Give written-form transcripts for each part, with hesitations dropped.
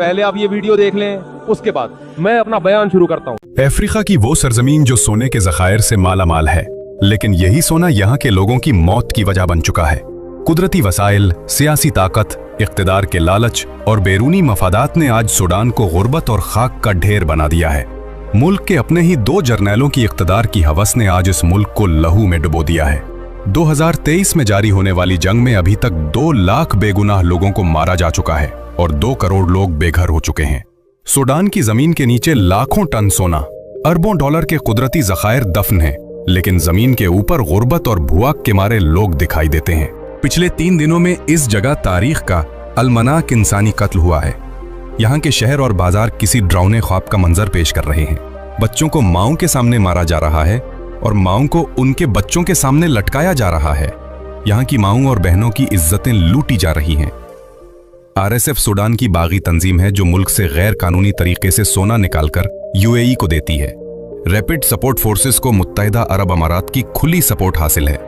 पहले आप ये वीडियो देख लें, उसके बाद मैं अपना बयान शुरू करता हूँ। अफ्रीका की वो सरजमीन जो सोने के ज़खायर से माला माल है, लेकिन यही सोना यहाँ के लोगों की मौत की वजह बन चुका है। कुदरती वसाइल, सियासी ताकत, इख्तिदार के लालच और बैरूनी मफादात ने आज सूडान को गुर्बत और खाक का ढेर बना दिया है। मुल्क के अपने ही 2 जर्नैलों की इख्तिदार की हवस ने आज इस मुल्क को लहू में डुबो दिया है। 2023 में जारी होने वाली जंग में अभी तक 2 लाख बेगुनाह लोगों को मारा जा चुका है और 2 करोड़ लोग बेघर हो चुके हैं। सूडान की जमीन के नीचे लाखों टन सोना, अरबों डॉलर के कुदरती ज़खायर दफन हैं, लेकिन जमीन के ऊपर गुर्बत और भूख के मारे लोग दिखाई देते हैं। पिछले 3 दिनों में इस जगह तारीख का अलमनाक इंसानी कत्ल हुआ है। यहाँ के शहर और बाजार किसी डरावने ख्वाब का मंजर पेश कर रहे हैं। बच्चों को माओं के सामने मारा जा रहा है और माओं को उनके बच्चों के सामने लटकाया जा रहा है। यहाँ की माओं और बहनों की इज्जतें लूटी जा रही हैं। आरएसएफ सूडान की बागी तंजीम है जो मुल्क से गैर कानूनी तरीके से सोना निकालकर यूएई को देती है। रैपिड सपोर्ट फोर्सेस को मुत्तहिदा अरब अमारात की खुली सपोर्ट हासिल है।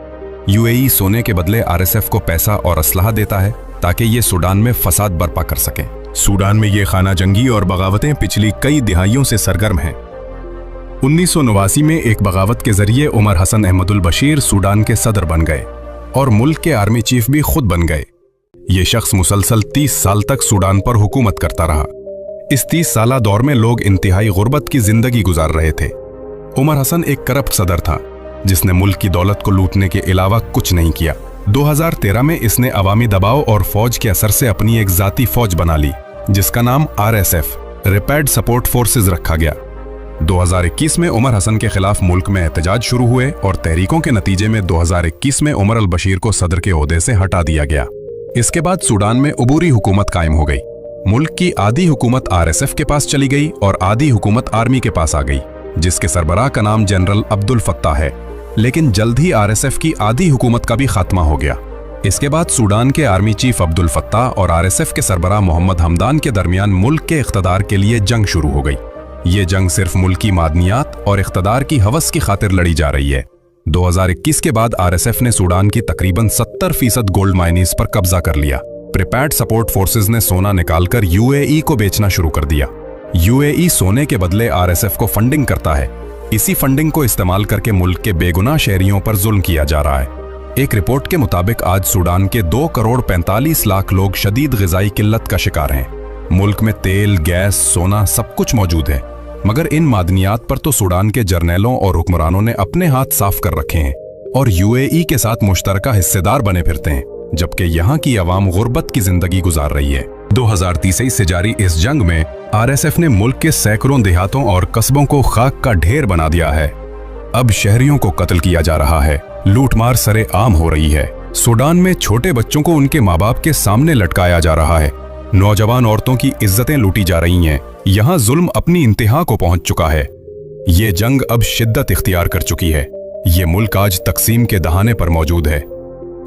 यूएई सोने के बदले आरएसएफ को पैसा और असलहा देता है ताकि ये सूडान में फसाद बर्पा कर सके। सूडान में ये खाना जंगी और बगावतें पिछली कई दिहाइयों से सरगर्म हैं। 1989 में एक बगावत के जरिए उमर हसन अहमदुल बशीर सूडान के सदर बन गए और मुल्क के आर्मी चीफ भी खुद बन गए। ये शख्स मुसलसल 30 साल तक सूडान पर हुकूमत करता रहा। इस 30 साला दौर में लोग इंतहाई गुर्बत की जिंदगी गुजार रहे थे। उमर हसन एक करप्ट सदर था जिसने मुल्क की दौलत को लूटने के अलावा कुछ नहीं किया। 2013 में इसने अवामी दबाव और फौज के असर से अपनी एक जाती फौज बना ली जिसका नाम आरएसएफ, रैपिड सपोर्ट फोर्सेस रखा गया। 2021 में उमर हसन के खिलाफ मुल्क में एहतजाज शुरू हुए और तहरीकों के नतीजे में 2021 में उमर अल बशीर को सदर के ओहदे से हटा दिया गया। इसके बाद सूडान में उबूरी हुकूमत कायम हो गई। मुल्क की आधी हुकूमत आरएसएफ के पास चली गई और आधी हुकूमत आर्मी के पास आ गई, जिसके सरबराह का नाम जनरल अब्दुल फत्ताह है। लेकिन जल्द ही आरएसएफ की आधी हुकूमत का भी खात्मा हो गया। इसके बाद सूडान के आर्मी चीफ अब्दुल फत्ताह और आरएसएफ के सरबराह मोहम्मद हमदान के दरमियान मुल्क के इख्तदार के लिए जंग शुरू हो गई। ये जंग सिर्फ मुल्की मादनियात और इख्तदार की हवस की खातिर लड़ी जा रही है। 2021 के बाद आरएसएफ ने सूडान की तकरीबन 70% गोल्ड माइनिस पर कब्जा कर लिया। प्रिपेयर्ड सपोर्ट फोर्सेस ने सोना निकालकर यूएई को बेचना शुरू कर दिया। यूएई सोने के बदले आरएसएफ को फंडिंग करता है। इसी फंडिंग को इस्तेमाल करके मुल्क के बेगुनाह शहरियों पर जुल्म किया जा रहा है। एक रिपोर्ट के मुताबिक आज सूडान के 2 करोड़ 45 लाख लोग शदीद ग़िज़ाई किल्लत का शिकार हैं। मुल्क में तेल, गैस, सोना सब कुछ मौजूद है, मगर इन मादनियात पर तो सूडान के जर्नैलों और हुक्मरानों ने अपने हाथ साफ कर रखे हैं और यूएई के साथ मुश्तरका हिस्सेदार बने फिरते हैं, जबकि यहाँ की आवाम गुर्बत की जिंदगी गुजार रही है। 2023 से जारी इस जंग में आरएसएफ ने मुल्क के सैकड़ों देहातों और कस्बों को खाक का ढेर बना दिया है। अब शहरियों को कत्ल किया जा रहा है, लूटमार सरे आम हो रही है। सूडान में छोटे बच्चों को उनके माँ बाप के सामने लटकाया जा रहा है। नौजवान औरतों की इज्जतें लूटी जा रही हैं। यहाँ जुल्म अपनी इंतहा को पहुंच चुका है। ये जंग अब शिद्दत इख्तियार कर चुकी है। ये मुल्क आज तकसीम के दहाने पर मौजूद है।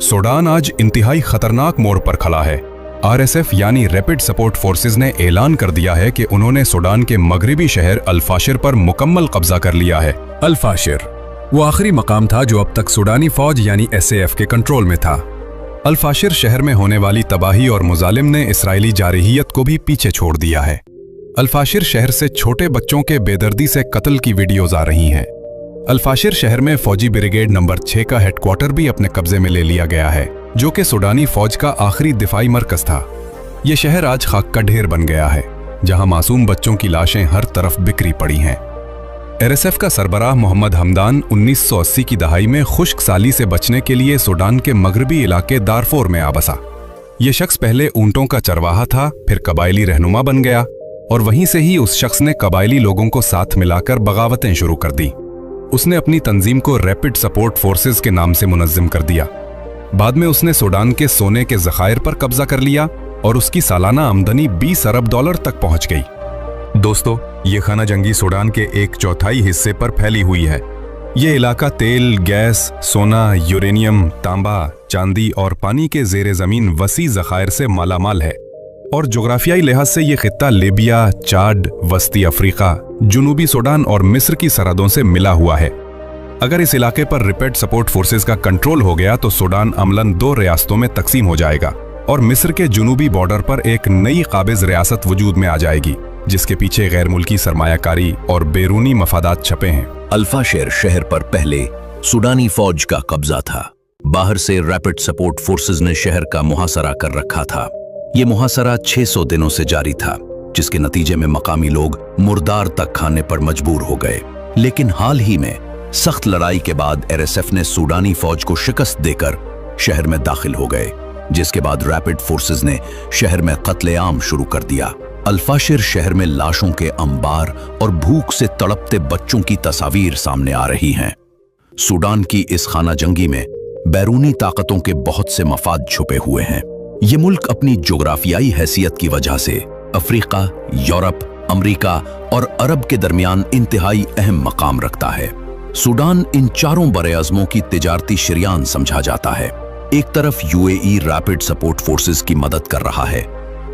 सूडान आज इंतहाई खतरनाक मोड़ पर खड़ा है। आरएसएफ यानी रैपिड सपोर्ट फोर्सेस ने ऐलान कर दिया है कि उन्होंने सूडान के मगरिबी शहर अल-फाशिर पर मुकम्मल कब्जा कर लिया है। अल-फाशिर वो आखिरी मकाम था जो अब तक सूडानी फौज यानी एसएएफ के कंट्रोल में था। अल-फाशिर शहर में होने वाली तबाही और मुजालिम ने इसराइली जारहियत को भी पीछे छोड़ दिया है। अल-फाशिर शहर से छोटे बच्चों के बेदर्दी से कत्ल की वीडियोज आ रही हैं। अल-फाशिर शहर में फौजी ब्रिगेड नंबर 6 का हेडक्वार्टर भी अपने कब्जे में ले लिया गया है, जो कि सूडानी फौज का आखिरी दिफाई मरकज था। ये शहर आज खाक का ढेर बन गया है, जहां मासूम बच्चों की लाशें हर तरफ बिखरी पड़ी हैं। आरएसएफ का सरबराह मोहम्मद हमदान 1980 की दहाई में खुश्क साली से बचने के लिए सूडान के मगरबी इलाके दारफोर में आ बसा। ये शख्स पहले ऊंटों का चरवाहा था, फिर कबायली रहनुमा बन गया और वहीं से ही उस शख्स ने कबायली लोगों को साथ मिलाकर बगावतें शुरू कर दी। उसने अपनी तंजीम को रैपिड सपोर्ट फोर्सेस के नाम से मुनज़्ज़म कर दिया। बाद में उसने सूडान के सोने के ज़खायर पर कब्जा कर लिया और उसकी सालाना आमदनी 20 अरब डॉलर तक पहुंच गई। दोस्तों, ये खाना जंगी सूडान के 1/4 हिस्से पर फैली हुई है। ये इलाका तेल, गैस, सोना, यूरेनियम, तांबा, चांदी और पानी के ज़ेरे ज़मीन वसी ज़खायर से मालामाल है और जोग्राफियाई लिहाज से ये खित्ता लीबिया, चाड, वस्ती अफ्रीका, जुनूबी सूडान और मिस्र की सरहदों से मिला हुआ है। अगर इस इलाके पर रैपिड सपोर्ट फोर्सेस का कंट्रोल हो गया तो सूडान अमलन 2 रियासतों में तकसीम हो जाएगा। और मिस्र के जुनूबी बॉर्डर पर एक नई काबिज रियासत वजूद में आ जाएगी, जिसके पीछे गैर मुल्की सरमायाकारी और बैरूनी मफादात छपे हैं। अल्फाशेर शहर पर पहले सूडानी फौज का कब्जा था। बाहर से रैपिड सपोर्ट फोर्सेस ने शहर का मुहासरा कर रखा था। ये मुहासरा 600 दिनों से जारी था, जिसके नतीजे में मकामी लोग मुर्दार तक खाने पर मजबूर हो गए। लेकिन हाल ही में सख्त लड़ाई के बाद RSF ने सूडानी फौज को शिकस्त देकर शहर में दाखिल हो गए, जिसके बाद रैपिड फोर्सेस ने शहर में कत्लेआम शुरू कर दिया। अल्फाशेर शहर में लाशों के अंबार और भूख से तड़पते बच्चों की तस्वीर सामने आ रही हैं। सूडान की इस खाना जंगी में बैरूनी ताकतों के बहुत से मफाद छुपे हुए हैं। ये मुल्क अपनी जोग्राफियाई हैसियत की वजह से अफ्रीका, यूरोप, अमेरिका और अरब के दरमियान इंतहाई अहम मकाम रखता है। सूडान इन चारों बरे-अज़्मों की तिजारती शरियान समझा जाता है। एक तरफ UAE रैपिड सपोर्ट फोर्सेस की मदद कर रहा है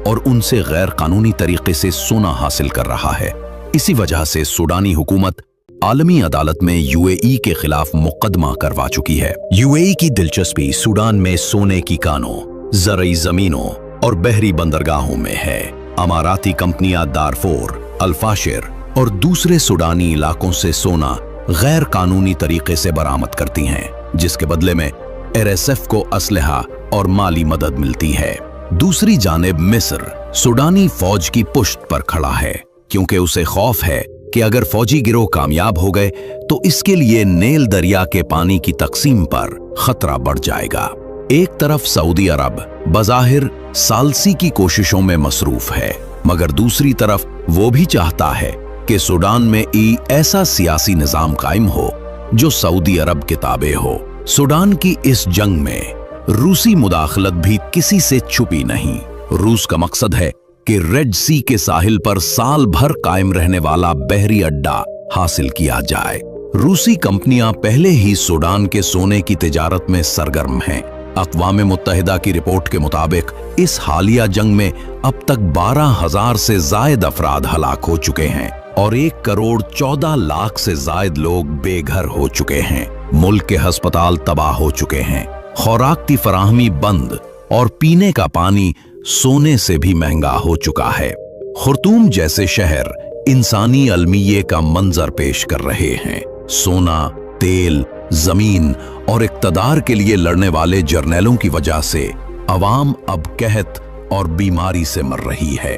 और उनसे गैर कानूनी तरीके से सोना हासिल कर रहा है। इसी वजह से सूडानी हुकूमत आलमी अदालत में UAE के खिलाफ मुकदमा करवा चुकी है। UAE की दिलचस्पी सूडान में सोने की कानों, ज़रई ज़मीनों और बहरी बंदरगाहों में है। अमाराती कंपनियां दारफोर, अल्फाशेर और दूसरे सूडानी इलाकों से सोना गैर कानूनी तरीके से बरामद करती हैं, जिसके बदले में RSF को असलहा और माली मदद मिलती है। दूसरी जानिब मिस्र सूडानी फौज की पुष्ट पर खड़ा है, क्योंकि उसे खौफ है कि अगर फौजी गिरोह कामयाब हो गए तो इसके लिए नील दरिया के पानी की तकसीम पर खतरा बढ़ जाएगा। एक तरफ सऊदी अरब बज़ाहिर सालसी की कोशिशों में मसरूफ है, मगर दूसरी तरफ वो भी चाहता है कि सूडान में ऐसा सियासी निजाम कायम हो जो सऊदी अरब के ताबे हो। सूडान की इस जंग में रूसी मुदाखलत भी किसी से छुपी नहीं। रूस का मकसद है कि रेड सी के साहिल पर साल भर कायम रहने वाला बहरी अड्डा हासिल किया जाए। रूसी कंपनियां पहले ही सूडान के सोने की तिजारत में सरगर्म हैं। अक़वाम मुत्तहिदा की रिपोर्ट के मुताबिक इस हालिया जंग में अब तक 12,000 से जायद अफराद हलाक हो चुके हैं और 1,14,00,000 से जायद लोग बेघर हो चुके हैं। मुल्क के अस्पताल तबाह हो चुके हैं, खुराक की फराहमी बंद और पीने का पानी सोने से भी महंगा हो चुका है। खुर्तूम जैसे शहर इंसानी अलमिये का मंजर पेश कर रहे हैं। सोना, तेल, जमीन और इक्तदार के लिए लड़ने वाले जर्नैलों की वजह से अवाम अब कहत और बीमारी से मर रही है।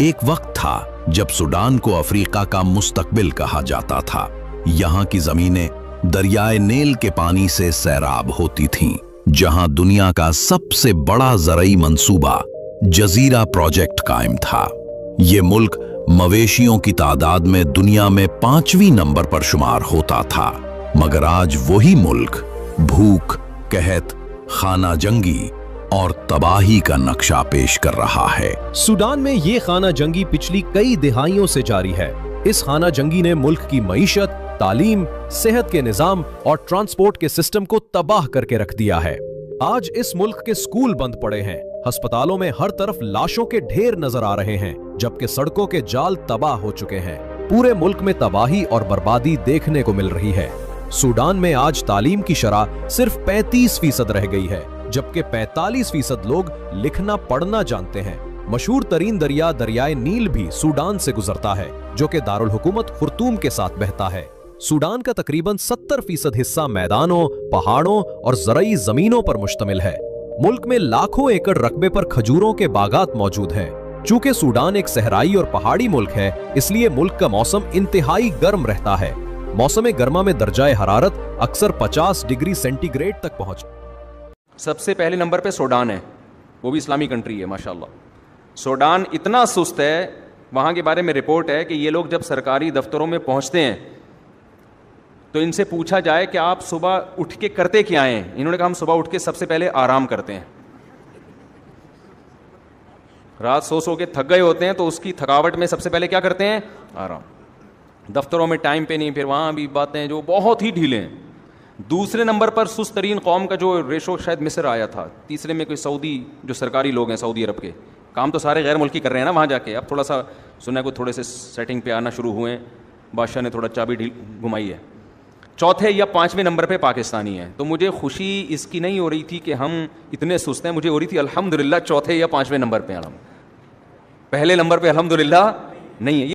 एक वक्त था जब सूडान को अफ्रीका का मुस्तकबिल कहा जाता था। यहाँ की जमीनें दरियाए नील के पानी से सैराब होती थीं, जहाँ दुनिया का सबसे बड़ा ज़रई मंसूबा जजीरा प्रोजेक्ट कायम था। ये मुल्क मवेशियों की तादाद में दुनिया में 5वीं नंबर पर शुमार होता था, मगर आज वही मुल्क भूख, कहत, खाना जंगी और तबाही का नक्शा पेश कर रहा है। सूडान में ये खाना जंगी पिछली कई दिहाइयों से जारी है। इस खाना जंगी ने मुल्क की मईशत, तालीम, सेहत के निजाम और ट्रांसपोर्ट के सिस्टम को तबाह करके रख दिया है। आज इस मुल्क के स्कूल बंद पड़े हैं, अस्पतालों में हर तरफ लाशों के ढेर नजर आ रहे हैं, जबकि सड़कों के जाल तबाह हो चुके हैं। पूरे मुल्क में तबाही और बर्बादी देखने को मिल रही है। सूडान में आज तालीम की शरह सिर्फ 35% रह गई है, जबकि 45% लोग लिखना पढ़ना जानते हैं। मशहूर तरीन दरिया दरियाए नील भी सूडान से गुजरता है, जो कि दारुल हुकूमत खुर्तूम के साथ बहता है। सूडान का तकरीबन 70% हिस्सा मैदानों, पहाड़ों और ज़रई जमीनों पर मुश्तमिल है। मुल्क में लाखों एकड़ रकबे पर खजूरों के बागात मौजूद हैं। चूंकि सूडान एक सहराई और पहाड़ी मुल्क है, इसलिए मुल्क का मौसम इंतहाई गर्म रहता है। मौसम गर्मा में दर्जाए हरारत अक्सर 50 डिग्री सेंटीग्रेड तक पहुंच। सबसे पहले नंबर पे सूडान है, वो भी इस्लामी कंट्री है माशाल्लाह। सूडान इतना सुस्त है, वहाँ के बारे में रिपोर्ट है कि ये लोग जब सरकारी दफ्तरों में पहुँचते हैं तो इनसे पूछा जाए कि आप सुबह उठ के करते क्या हैं, इन्होंने कहा हम सुबह उठ के सबसे पहले आराम करते हैं। रात सो के थक गए होते हैं तो उसकी थकावट में सबसे पहले क्या करते हैं, आराम। दफ्तरों में टाइम पे नहीं, फिर वहाँ भी बातें जो बहुत ही ढीले हैं। दूसरे नंबर पर सुस्त तरीन कौम का जो रेशो शायद मिस्र आया था, तीसरे में कोई सऊदी जो सरकारी लोग हैं सऊदी अरब के, काम तो सारे गैर मुल्की कर रहे हैं ना वहाँ जाके। अब थोड़ा सा सुना को थोड़े से सेटिंग पे आना शुरू हुए हैं, बादशाह ने थोड़ा चाबी घुमाई है। چوتھے یا پانچویں نمبر پہ پاکستانی ہے. تو مجھے خوشی اس کی نہیں ہو رہی تھی کہ ہم اتنے سست ہیں, مجھے ہو رہی تھی الحمدللہ چوتھے یا پانچویں نمبر پہ, پہلے نمبر پہ الحمدللہ نہیں ہے.